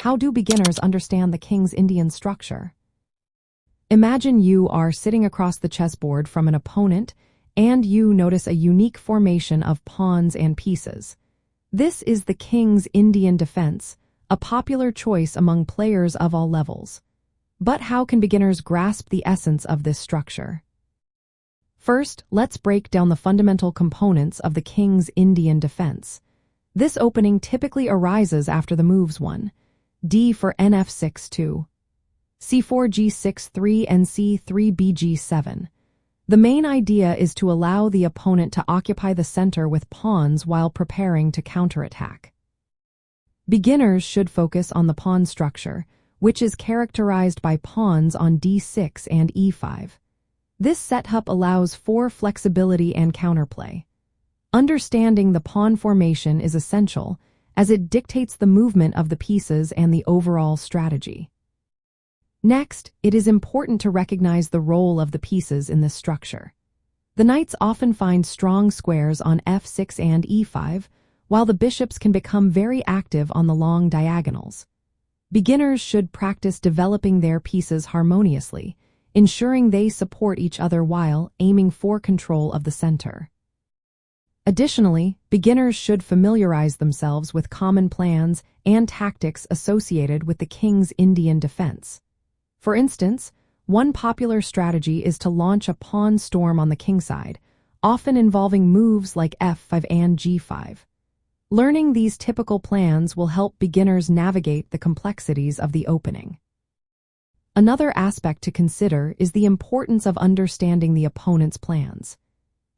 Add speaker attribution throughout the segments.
Speaker 1: How do beginners understand the king's Indian structure? Imagine you are sitting across the chessboard from an opponent and you notice a unique formation of pawns and pieces. This is the king's Indian defense, a popular choice among players of all levels. But how can beginners grasp the essence of this structure? First, let's break down the fundamental components of the king's Indian defense. This opening typically arises after the moves 1, d for nf6-2, c4 g6-3 and c3 bg7. The main idea is to allow the opponent to occupy the center with pawns while preparing to counterattack. Beginners should focus on the pawn structure, which is characterized by pawns on d6 and e5. This setup allows for flexibility and counterplay. Understanding the pawn formation is essential, as it dictates the movement of the pieces and the overall strategy. Next, it is important to recognize the role of the pieces in this structure. The knights often find strong squares on f6 and e5, while the bishops can become very active on the long diagonals. Beginners should practice developing their pieces harmoniously, ensuring they support each other while aiming for control of the center. Additionally, beginners should familiarize themselves with common plans and tactics associated with the king's Indian defense. For instance, one popular strategy is to launch a pawn storm on the king side, often involving moves like f5 and g5. Learning these typical plans will help beginners navigate the complexities of the opening. Another aspect to consider is the importance of understanding the opponent's plans.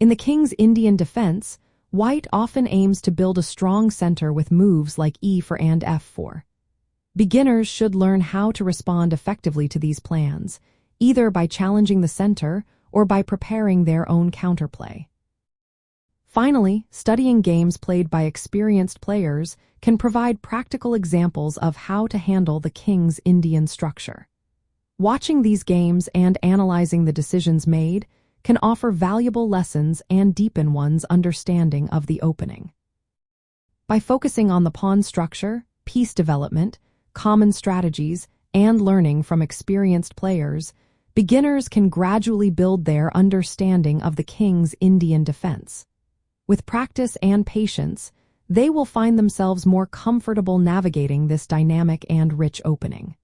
Speaker 1: In the king's Indian defense, white often aims to build a strong center with moves like e4 and f4. Beginners should learn how to respond effectively to these plans, either by challenging the center or by preparing their own counterplay. Finally, studying games played by experienced players can provide practical examples of how to handle the king's Indian structure. Watching these games and analyzing the decisions made can offer valuable lessons and deepen one's understanding of the opening. By focusing on the pawn structure, piece development, common strategies, and learning from experienced players, beginners can gradually build their understanding of the king's Indian defense. With practice and patience, they will find themselves more comfortable navigating this dynamic and rich opening.